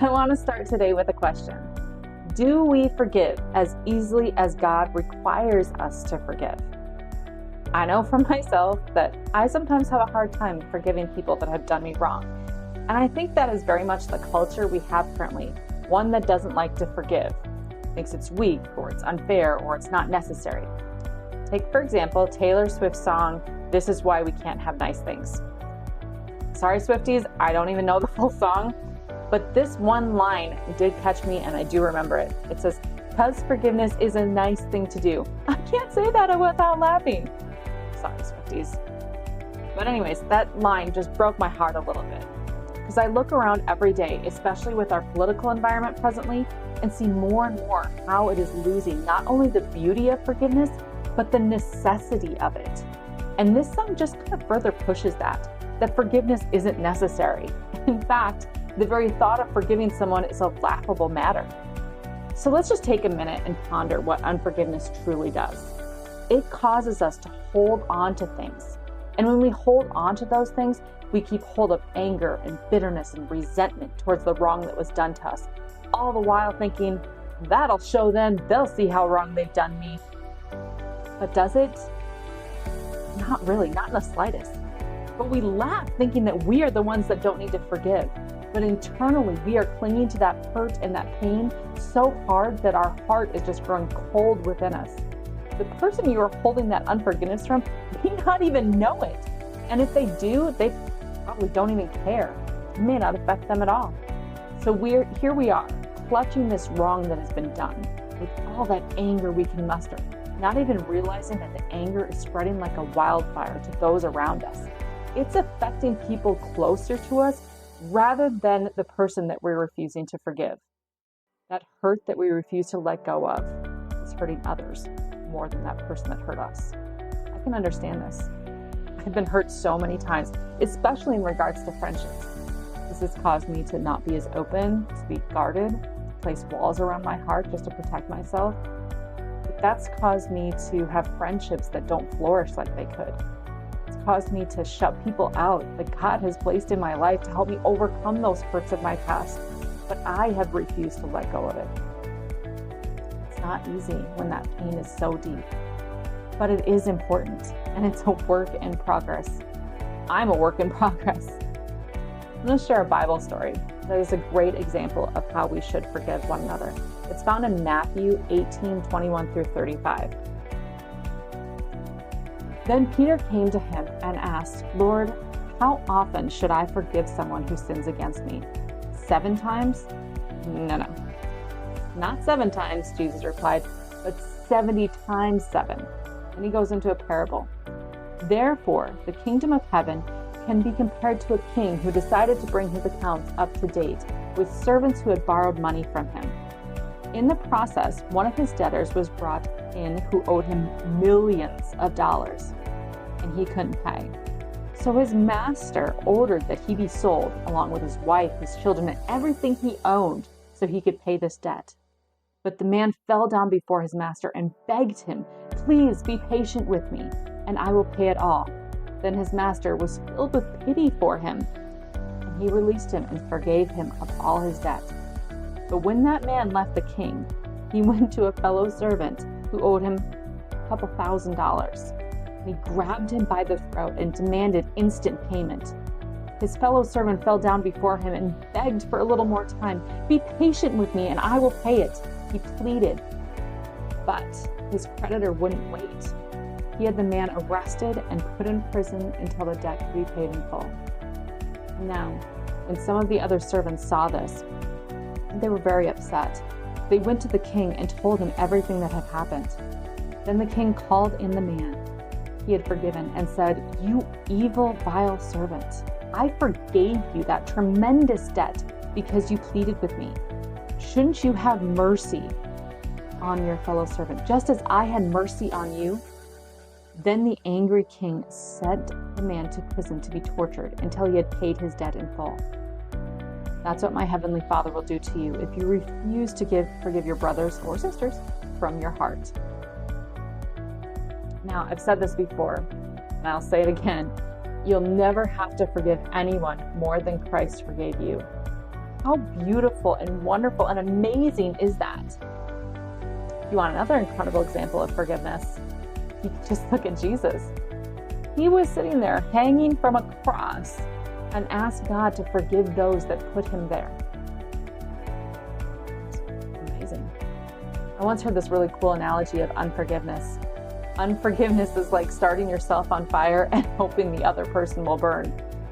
I want to start today with a question. Do we forgive as easily as God requires us to forgive? I know for myself that I sometimes have a hard time forgiving people that have done me wrong. And I think that is very much the culture we have currently, one that doesn't like to forgive, thinks it's weak or it's unfair or it's not necessary. Take, for example, Taylor Swift's song, "This Is Why We Can't Have Nice Things." Sorry, Swifties, I don't even know the full song, but this one line did catch me and I do remember it. It says, "'Cause forgiveness is a nice thing to do." I can't say that without laughing. Sorry, Swifties. But anyways, that line just broke my heart a little bit. Because I look around every day, especially with our political environment presently, and see more and more how it is losing not only the beauty of forgiveness, but the necessity of it. And this song just kind of further pushes that forgiveness isn't necessary. In fact, the very thought of forgiving someone is a laughable matter. So let's just take a minute and ponder what unforgiveness truly does. It causes us to hold on to things. And when we hold on to those things, we keep hold of anger and bitterness and resentment towards the wrong that was done to us, all the while thinking, that'll show them, they'll see how wrong they've done me. But does it? Not really, not in the slightest. But we laugh thinking that we are the ones that don't need to forgive. But internally, we are clinging to that hurt and that pain so hard that our heart is just growing cold within us. The person you are holding that unforgiveness from may not even know it. And if they do, they probably don't even care. It may not affect them at all. So here we are, clutching this wrong that has been done with all that anger we can muster, not even realizing that the anger is spreading like a wildfire to those around us. It's affecting people closer to us rather than the person that we're refusing to forgive. That hurt that we refuse to let go of is hurting others more than that person that hurt us. I can understand this. I've been hurt so many times, especially in regards to friendships. This has caused me to not be as open, to be guarded, to place walls around my heart just to protect myself. But that's caused me to have friendships that don't flourish like they could. It's caused me to shut people out that God has placed in my life to help me overcome those hurts of my past. But I have refused to let go of it. It's not easy when that pain is so deep. But it is important, and it's a work in progress. I'm a work in progress. I'm going to share a Bible story that is a great example of how we should forgive one another. It's found in Matthew 18:21 through 35. Then Peter came to him and asked, "Lord, how often should I forgive someone who sins against me? 7 times? No. Not 7 times," Jesus replied, "but 70 times 7. And he goes into a parable. "Therefore, the kingdom of heaven can be compared to a king who decided to bring his accounts up to date with servants who had borrowed money from him. In the process, one of his debtors was brought in who owed him millions of dollars, and he couldn't pay. So his master ordered that he be sold, along with his wife, his children, and everything he owned, so he could pay this debt. But the man fell down before his master and begged him, 'Please be patient with me, and I will pay it all.' Then his master was filled with pity for him, and he released him and forgave him of all his debt. But when that man left the king, he went to a fellow servant who owed him a couple $1,000s. And he grabbed him by the throat and demanded instant payment. His fellow servant fell down before him and begged for a little more time. 'Be patient with me and I will pay it,' he pleaded. But his creditor wouldn't wait. He had the man arrested and put in prison until the debt could be paid in full. Now, when some of the other servants saw this, they were very upset. They went to the king and told him everything that had happened. Then the king called in the man he had forgiven and said, 'You evil, vile servant, I forgave you that tremendous debt because you pleaded with me. Shouldn't you have mercy on your fellow servant, just as I had mercy on you?' Then the angry king sent the man to prison to be tortured until he had paid his debt in full. That's what my heavenly Father will do to you if you refuse to forgive your brothers or sisters from your heart." Now, I've said this before, and I'll say it again. You'll never have to forgive anyone more than Christ forgave you. How beautiful and wonderful and amazing is that? If you want another incredible example of forgiveness, you can just look at Jesus. He was sitting there hanging from a cross and asked God to forgive those that put him there. It's amazing. I once heard this really cool analogy of unforgiveness. Unforgiveness is like starting yourself on fire and hoping the other person will burn.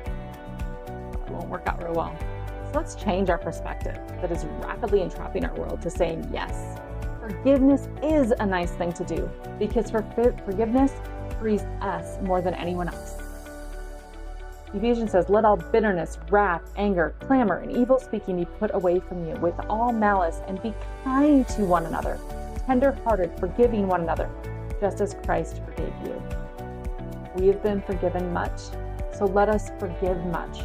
It won't work out real well. So let's change our perspective that is rapidly entrapping our world to saying yes. Forgiveness is a nice thing to do because forgiveness frees us more than anyone else. Ephesians says, let all bitterness, wrath, anger, clamor, and evil speaking be put away from you with all malice, and be kind to one another, tender-hearted, forgiving one another, just as Christ forgave you. We have been forgiven much, so let us forgive much.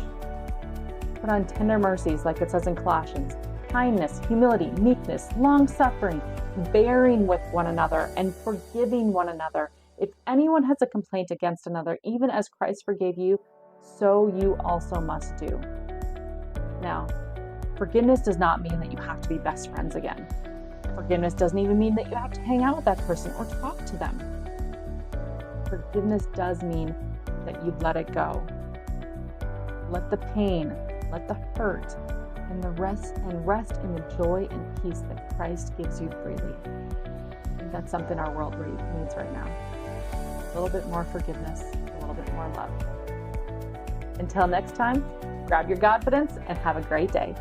Put on tender mercies, like it says in Colossians, kindness, humility, meekness, long-suffering, bearing with one another, and forgiving one another. If anyone has a complaint against another, even as Christ forgave you, so you also must do. Now, forgiveness does not mean that you have to be best friends again. Forgiveness doesn't even mean that you have to hang out with that person or talk to them. Forgiveness does mean that you let it go. Let the pain, let the hurt, and rest in the joy and peace that Christ gives you freely. I think that's something our world needs right now. A little bit more forgiveness, a little bit more love. Until next time, grab your Godfidence and have a great day.